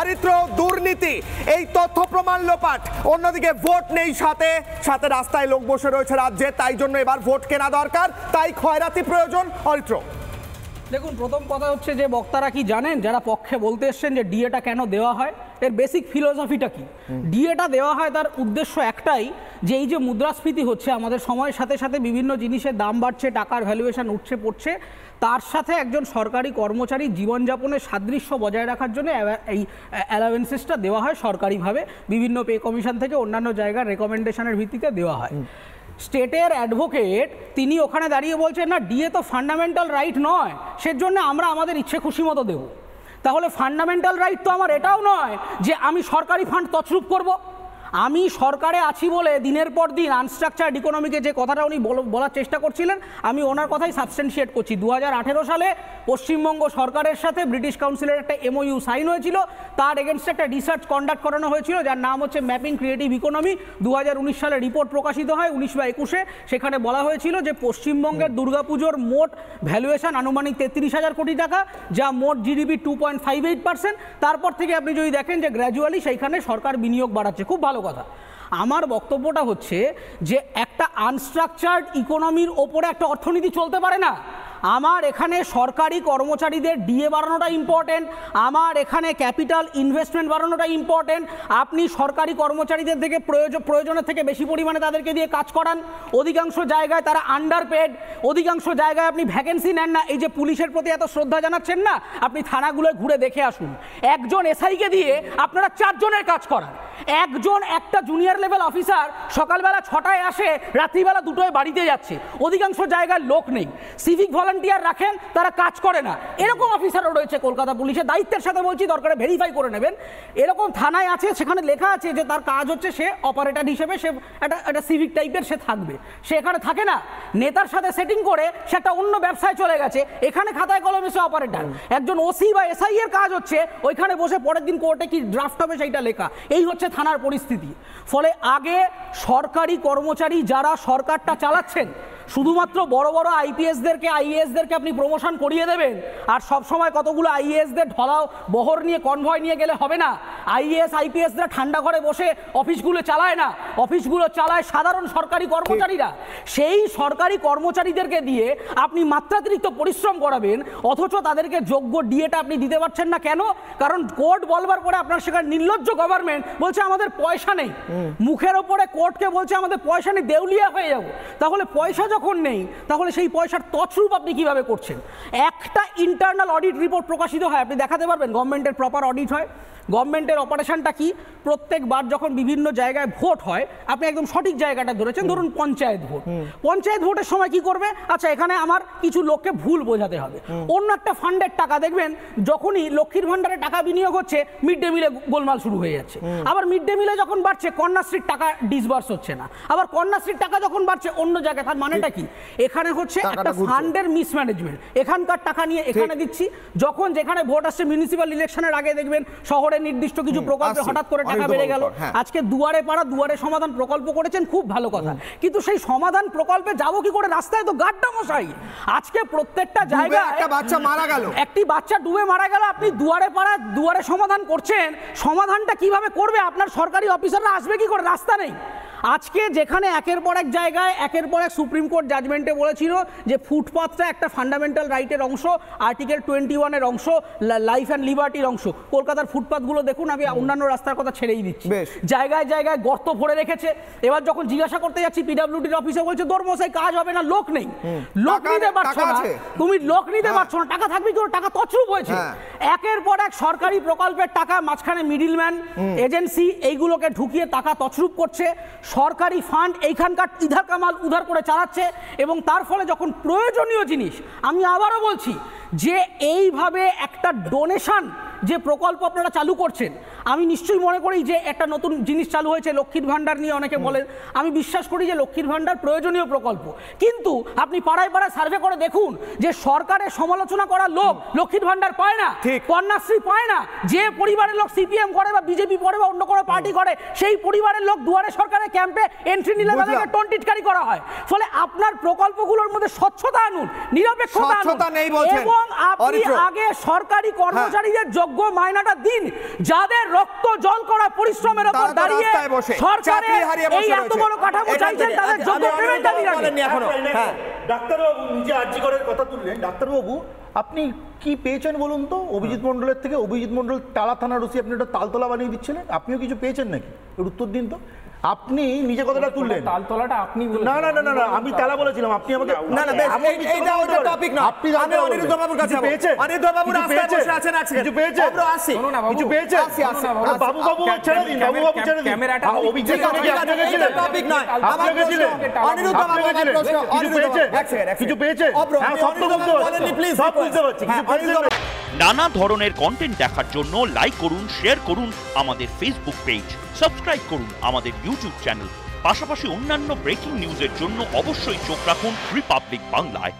অরিত্র দুর্নীতি, এই তথ্য প্রমাণ লোপাট, অন্যদিকে ভোট নেই, সাথে সাথে রাস্তায় লোক বসে রয়েছে রাজ্যে, তাই জন্য এবার ভোট কেনা দরকার, তাই খয়রাতি প্রয়োজন। অরিত্র, দেখুন, প্রথম কথা হচ্ছে যে বক্তারা কি জানেন, যারা পক্ষে বলতে এসছেন যে ডিএটা কেন দেওয়া হয়, এর বেসিক ফিলোসফিটা কি? ডিএটা দেওয়া হয় তার উদ্দেশ্য একটাই, যে এই যে মুদ্রাস্ফীতি হচ্ছে, আমাদের সময়ের সাথে সাথে বিভিন্ন জিনিসের দাম বাড়ছে, টাকার ভ্যালুয়েশন উঠছে পড়ছে, তার সাথে একজন সরকারি কর্মচারী জীবনযাপনের সাদৃশ্য বজায় রাখার জন্য এই অ্যালাওয়েন্সেসটা দেওয়া হয় সরকারিভাবে, বিভিন্ন পে কমিশন থেকে অন্যান্য জায়গার রেকমেন্ডেশনের ভিত্তিতে দেওয়া হয়। স্টেটের অ্যাডভোকেট তিনি ওখানে দাঁড়িয়ে বলছেন, না ডিএ তো ফান্ডামেন্টাল রাইট নয়, সেজন্য আমরা আমাদের ইচ্ছে খুশি মতো দেবো। তাহলে ফান্ডামেন্টাল রাইট তো আমার এটাও নয় যে আমি সরকারি ফান্ড তছরূপ করব। আমি সরকারে আছি বলে দিনের পর দিন আনস্ট্রাকচার্ড ইকোনমিকে যে কথাটা উনি বলার চেষ্টা করছিলেন, আমি ওনার কথাই সাবস্টেন্সিয়েট করছি। 2018 সালে পশ্চিমবঙ্গ সরকারের সাথে ব্রিটিশ কাউন্সিলের একটা MOU সাইন হয়েছিল, তার এগেনস্টে একটা রিসার্চ কন্ডাক্ট করানো হয়েছিল যার নাম হচ্ছে ম্যাপিং ক্রিয়েটিভ ইকোনমি। 2019 সালে রিপোর্ট প্রকাশিত হয় 19/21-এ। সেখানে বলা হয়েছিল যে পশ্চিমবঙ্গের দুর্গাপুজোর মোট ভ্যালুয়েশন আনুমানিক 33,000 কোটি টাকা, যা মোট GDP 2.58%। তারপর থেকে আপনি যদি দেখেন যে গ্র্যাজুয়ালি সেইখানে সরকার বিনিয়োগ বাড়াচ্ছে, খুব ভালো কথা। আমার বক্তব্যটা হচ্ছে যে একটা আনস্ট্রাকচার্ড ইকোনমির ওপরে একটা অর্থনীতি চলতে পারে না। আমার এখানে সরকারি কর্মচারীদের ডিএ বাড়ানোটা ইম্পর্টেন্ট, আমার এখানে ক্যাপিটাল ইনভেস্টমেন্ট বাড়ানোটা ইম্পর্টেন্ট। আপনি সরকারি কর্মচারীদের থেকে প্রয়োজনের থেকে বেশি পরিমাণে তাদেরকে দিয়ে কাজ করান, অধিকাংশ জায়গায় তারা আন্ডারপেড, অধিকাংশ জায়গায় আপনি ভ্যাকেন্সি নেন না। এই যে পুলিশের প্রতি এত শ্রদ্ধা জানাচ্ছেন না, আপনি থানাগুলোয় ঘুরে দেখে আসুন, একজন এসআইকে দিয়ে আপনারা 4 জনের কাজ করান। একটা জুনিয়র লেভেল অফিসার সকালবেলা 6টায় আসে, রাত্রিবেলা 2টোয় বাড়িতে যাচ্ছে, অধিকাংশ জায়গায় লোক নেই। সিভিক ভলান্টিয়ার রাখেন, তারা কাজ করে না। এরকম অফিসারও রয়েছে কলকাতা পুলিশে, দায়িত্বের সাথে বলছি, দরকারে ভেরিফাই করে নেবেন। এরকম থানায় আছে, সেখানে লেখা আছে যে তার কাজ হচ্ছে সে অপারেটর হিসেবে, সে একটা সিভিক টাইপের সে থাকবে, সে এখানে থাকে না। নেতার সাথে সেটিং করে সে একটা অন্য ব্যবসায় চলে গেছে, এখানে খাতায় কলমে সে অপারেটর। একজন ওসি বা এসআই এর কাজ হচ্ছে ওইখানে বসে পরের দিন কোর্টে কি ড্রাফট হবে সেইটা লেখা। এই হচ্ছে থানার পরিস্থিতি। ফলে আগে সরকারি কর্মচারী যারা সরকারটা চালাচ্ছেন, শুধুমাত্র বড় বড় আইপিএসদেরকে আইএএসদেরকে আপনি প্রমোশন করিয়ে দেবেন, আর সব সময় কতগুলো আইএএসদের ঢলাও বহর নিয়ে কনভয় নিয়ে গেলে হবে না। আইএএস আইপিএসরা ঠান্ডা ঘরে বসে অফিসগুলো চালায় না, অফিসগুলো চালায় সাধারণ সরকারি কর্মচারীরা। সেই সরকারি কর্মচারীদেরকে দিয়ে আপনি মাত্রাতিরিক্ত পরিশ্রম করাবেন, অথচ তাদেরকে যোগ্য ডিএটা আপনি দিতে পারছেন না। কেন? কারণ কোর্ট বলবার পরে আপনার সেখানে নির্লজ্জ গভর্নমেন্ট বলছে আমাদের পয়সা নেই, মুখের ওপরে কোর্টকে বলছে আমাদের পয়সা নেই, দেউলিয়া হয়ে যাব। তাহলে পয়সা যখন নেই, তাহলে সেই পয়সার তছরূপ আপনি কিভাবে করছেন? একটা ইন্টারনাল অডিট রিপোর্ট প্রকাশিত হয়, আপনি দেখাতে পারবেন গভর্নমেন্টের প্রপার অডিট হয়। গভর্নমেন্টের অপারেশনটা কি? প্রত্যেকবার যখন বিভিন্ন জায়গায় ভোট হয়, আপনি একদম সঠিক জায়গাটা ধরেছেন, ধরুন পঞ্চায়েত ভোট। পঞ্চায়েত ভোটের সময় কি করবে? আচ্ছা, এখানে আমার কিছু লোককে ভুল বোঝাতে হবে। অন্য একটা ফান্ডের টাকা দেখবেন, যখনই লক্ষ্মীর ভান্ডারে টাকা বিনিয়োগ হচ্ছে, মিড ডে মিলে গোলমাল শুরু হয়ে যাচ্ছে। আবার মিড ডে মিলে যখন বাড়ছে, কন্যাশ্রীর টাকা ডিসবার্স হচ্ছে না। আবার কন্যাশ্রীর টাকা যখন বাড়ছে অন্য জায়গায়, তার মানেটা কি? এখানে হচ্ছে একটা ফান্ডের মিসম্যানেজমেন্ট। এখানকার টাকা নিয়ে এখানে দিচ্ছি, যখন যেখানে ভোট আসছে, মিউনিসিপ্যাল ইলেকশনের আগে দেখবেন শহরে নির্দিষ্ট কিছু প্রকল্পে হঠাৎ করে টাকা বেড়ে গেল। আজকে দুয়ারে পাড়া দুয়ারে সমাধান প্রকল্প করেছেন, খুব ভালো কথা, কিন্তু সেই সমাধান প্রকল্পে যাবো কি করে? রাস্তায় তো গাড্ডা মশাই। আজকে প্রত্যেকটা জায়গায় একটা বাচ্চা মারা গেল, একটি বাচ্চা ডুবে মারা গেল, আপনি দুয়ারে পাড়া দুয়ারে সমাধান করছেন। সমাধানটা কিভাবে করবে? আপনার সরকারি অফিসাররা আসবে কি করে? রাস্তা নেই। আজকে যেখানে একের পর এক জায়গায় একের পর এক সুপ্রিম কোর্ট জাজমেন্টে বলেছিল যে ফুটপাথটা একটা ফান্ডামেন্টাল রাইটের অংশ, আর্টিকেল 21-এর অংশ, লাইফ অ্যান্ড লিবার্টির অংশ। কলকাতার ফুটপাথগুলো দেখুন, আমি অন্যান্য রাস্তার কথা ছেড়েই দিচ্ছি, জায়গায় জায়গায় গর্ত ভরে রেখেছে। এবার যখন জিজ্ঞাসা করতে যাচ্ছি পিডব্লিউডির অফিসে, বলছে তোর মশাই কাজ হবে না, লোক নেই। লোক নিতে পারছো না, তুমি লোক নিতে পারছো না, টাকা থাকবে কি? টাকা তছরূপ হয়েছে। একের পর এক সরকারি প্রকল্পের টাকা মাঝখানে মিডিলম্যান এজেন্সি এইগুলোকে ঢুকিয়ে টাকা তছরূপ করছে। সরকারি ফান্ড এইখানকার ইধার কামাল উধার করে চালাচ্ছে, এবং তার ফলে যখন প্রয়োজনীয় জিনিস, আমি আবারও বলছি যে এইভাবে একটা ডোনেশন যে প্রকল্প আপনারা চালু করছেন, আমি নিশ্চয়ই মনে করি যে একটা নতুন জিনিস চালু হয়েছে লক্ষ্মীর ভাণ্ডার নিয়ে অনেকে বলেন, আমি বিশ্বাস করি যে লক্ষ্মীর ভাণ্ডার প্রয়োজনীয় প্রকল্প, কিন্তু আপনি পাড়ায় পাড়ায় সার্ভে করে দেখুন যে সরকারের সমালোচনা করার লোক লক্ষ্মীর ভাণ্ডার পায় না, কন্যাশ্রী পায় না। যে পরিবারের লোক সিপিএম করে বা বিজেপি করে বা অন্য কোনো পার্টি করে, সেই পরিবারের লোক দুয়ারে সরকারের ক্যাম্পে এন্ট্রি নিলে তাদেরকে টোনটিটকারি করা হয়। ফলে আপনার প্রকল্পগুলোর মধ্যে স্বচ্ছতা আনুন, নিরপেক্ষতা আনুন, এবং আপনি আগে সরকারি কর্মচারীদের যোগ্য মাইনাটা দিন, যাদের রক্ত জল করা পরিশ্রমের উপর দাঁড়িয়ে সরকারের এই এত বড় কাঠামো চাইছেন, তাদের যোগ্য পেমেন্টটা দিন। ডাক্তারবাবু নিজে আর্জি করার কথা তুললেন। ডাক্তারবাবু আপনি কি পেয়েছেন বলুন তো অভিজিৎ মন্ডলের থেকে? অভিজিৎ মন্ডল টালা থানার ওসি, আপনি একটা তালতলা বানিয়ে দিচ্ছিলেন, আপনিও কিছু পেয়েছেন নাকি? এর উত্তর দিন তো। আপনি নিজে কথাটা তুললেন, তালতলাটা আপনি না না না না আমি তালা বলেছিলাম, আপনি আমাকে না না এইটা ওটা টপিক না। আপনি আমি অনিরুদ্ধ বাবুর কাছে পেয়েছেন, অনিরুদ্ধ বাবু রাস্তায় বসে আছেন, কিছু পেয়েছেন? আমরা আসি, কিছু পেয়েছেন? বাবু বাবু ছেড়ে দিন, বাবু বাবু ছেড়ে দিন। ক্যামেরাটা অভিজিৎ আপনাকে ছিলেন, টপিক নয় আমার প্রশ্ন। অনিরুদ্ধ বাবু আমার প্রশ্ন, কিছু পেয়েছেন? কিছু পেয়েছেন? হ্যাঁ সব তো বলতে পারছি, সব বুঝতে পারছি। কিছু পেয়েছেন? নানা ধরনের কন্টেন্ট দেখার জন্য লাইক করুন, শেয়ার করুন আমাদের ফেসবুক পেজ, সাবস্ক্রাইব করুন আমাদের ইউটিউব চ্যানেল। পাশাপাশি অন্যান্য ব্রেকিং নিউজের জন্য অবশ্যই চোখ রাখুন রিপাবলিক বাংলায়।